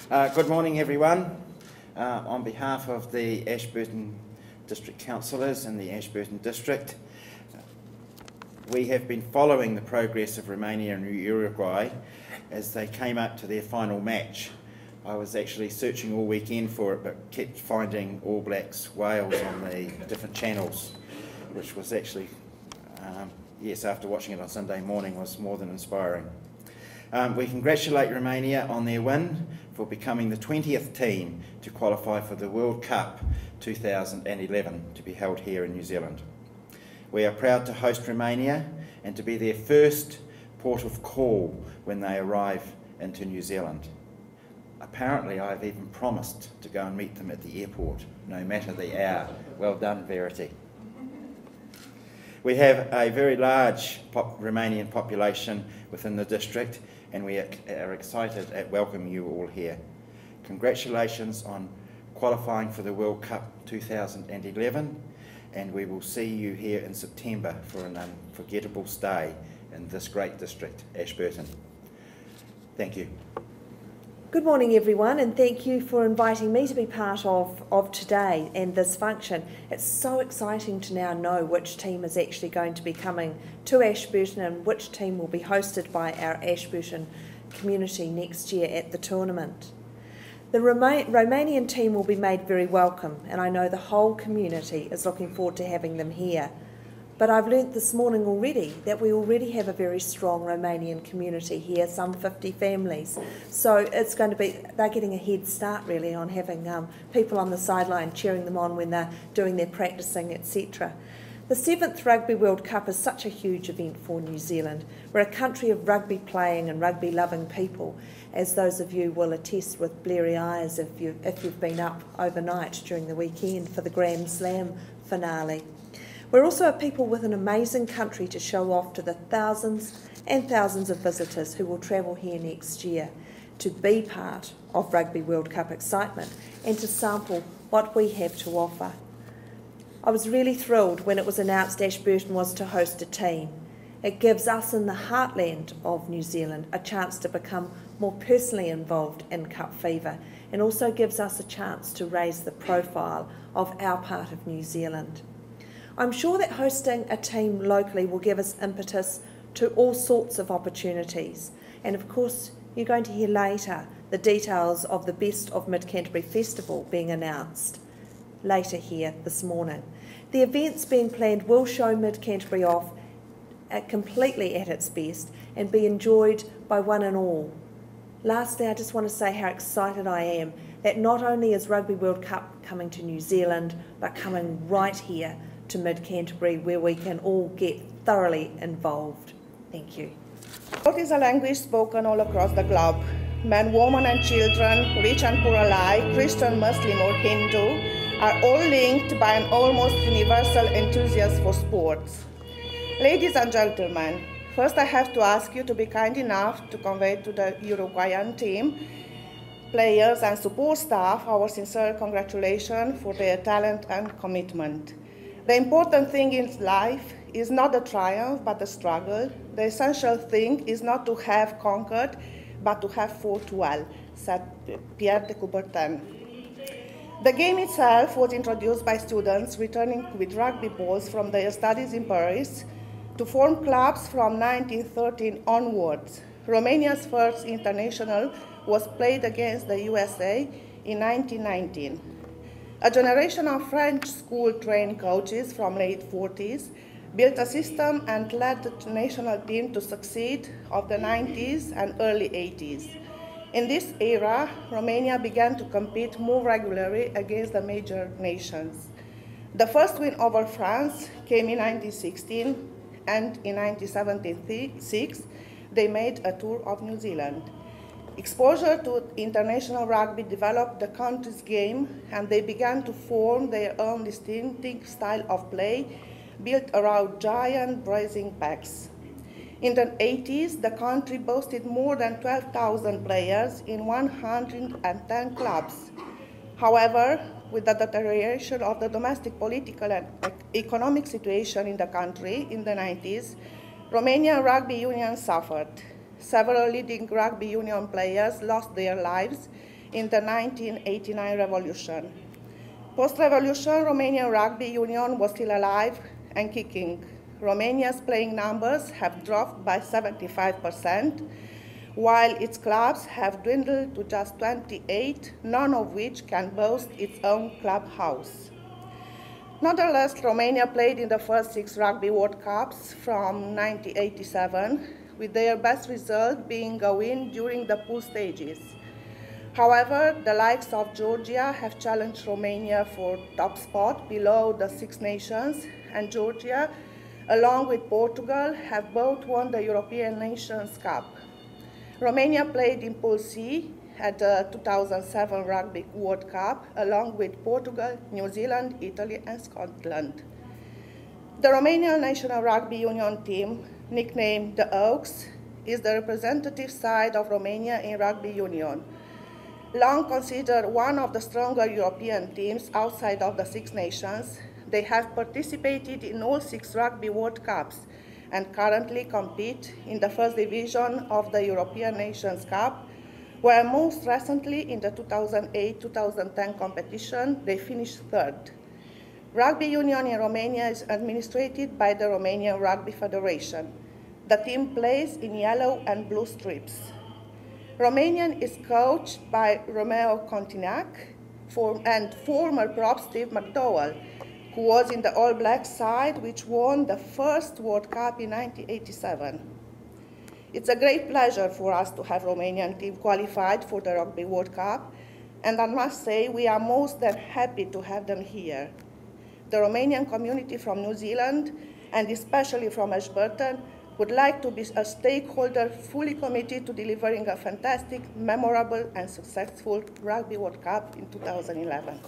Good morning, everyone. On behalf of the Ashburton District Councillors and the Ashburton District, we have been following the progress of Romania and Uruguay as they came up to their final match. I was actually searching all weekend for it, but kept finding All Blacks Wales on the different channels, which was actually, yes, after watching it on Sunday morning, was more than inspiring. We congratulate Romania on their win for becoming the 20th team to qualify for the World Cup 2011 to be held here in New Zealand. We are proud to host Romania and to be their first port of call when they arrive into New Zealand. Apparently, I've even promised to go and meet them at the airport, no matter the hour. Well done, Verity. We have a very large Romanian population within the district, and we are excited at welcoming you all here. Congratulations on qualifying for the World Cup 2011, and we will see you here in September for an unforgettable stay in this great district, Ashburton. Thank you. Good morning, everyone, and thank you for inviting me to be part of today and this function. It's so exciting to now know which team is actually going to be coming to Ashburton and which team will be hosted by our Ashburton community next year at the tournament. The Romanian team will be made very welcome, and I know the whole community is looking forward to having them here. But I've learnt this morning already that we already have a very strong Romanian community here, some 50 families. So it's going to be, they're getting a head start really on having people on the sideline cheering them on when they're doing their practicing, etc. The 7th Rugby World Cup is such a huge event for New Zealand. We're a country of rugby playing and rugby loving people, as those of you will attest with bleary eyes if you've been up overnight during the weekend for the Grand Slam finale. We're also a people with an amazing country to show off to the thousands and thousands of visitors who will travel here next year to be part of Rugby World Cup excitement and to sample what we have to offer. I was really thrilled when it was announced Ashburton was to host a team. It gives us in the heartland of New Zealand a chance to become more personally involved in Cup fever, and also gives us a chance to raise the profile of our part of New Zealand. I'm sure that hosting a team locally will give us impetus to all sorts of opportunities. And of course, you're going to hear later the details of the Best of Mid-Canterbury Festival being announced later here this morning. The events being planned will show Mid-Canterbury off completely at its best and be enjoyed by one and all. Lastly, I just want to say how excited I am that not only is Rugby World Cup coming to New Zealand, but coming right here to Mid-Canterbury, where we can all get thoroughly involved. Thank you. Sport is a language spoken all across the globe. Men, women and children, rich and poor alike, Christian, Muslim or Hindu, are all linked by an almost universal enthusiasm for sports. Ladies and gentlemen, first I have to ask you to be kind enough to convey to the Uruguayan team, players and support staff our sincere congratulations for their talent and commitment. The important thing in life is not the triumph, but the struggle. The essential thing is not to have conquered, but to have fought well, said Pierre de Coubertin. The game itself was introduced by students returning with rugby balls from their studies in Paris to form clubs from 1913 onwards. Romania's first international was played against the USA in 1919. A generation of French school-trained coaches from late 40s built a system and led the national team to succeed of the 90s and early 80s. In this era, Romania began to compete more regularly against the major nations. The first win over France came in 1916, and in 1976, they made a tour of New Zealand. Exposure to international rugby developed the country's game, and they began to form their own distinctive style of play built around giant bracing packs. In the 80s, the country boasted more than 12,000 players in 110 clubs. However, with the deterioration of the domestic political and economic situation in the country in the 90s, Romanian rugby union suffered. Several leading rugby union players lost their lives in the 1989 revolution. Post-revolution, Romanian Rugby Union was still alive and kicking. Romania's playing numbers have dropped by 75%, while its clubs have dwindled to just 28, none of which can boast its own clubhouse. Nonetheless, Romania played in the first 6 Rugby World Cups from 1987, with their best result being a win during the pool stages. However, the likes of Georgia have challenged Romania for top spot below the Six Nations, and Georgia, along with Portugal, have both won the European Nations Cup. Romania played in Pool C at the 2007 Rugby World Cup, along with Portugal, New Zealand, Italy, and Scotland. The Romanian National Rugby Union team, nicknamed the Oaks, is the representative side of Romania in Rugby Union. Long considered one of the stronger European teams outside of the Six Nations, they have participated in all 6 Rugby World Cups and currently compete in the first division of the European Nations Cup, where most recently in the 2008-2010 competition they finished 3rd. Rugby Union in Romania is administered by the Romanian Rugby Federation. The team plays in yellow and blue strips. Romanian is coached by Romeo Continac and former prop Steve McDowell, who was in the All Black side, which won the first World Cup in 1987. It's a great pleasure for us to have Romanian team qualified for the Rugby World Cup, and I must say we are most than happy to have them here. The Romanian community from New Zealand, and especially from Ashburton, would like to be a stakeholder fully committed to delivering a fantastic, memorable, and successful Rugby World Cup in 2011.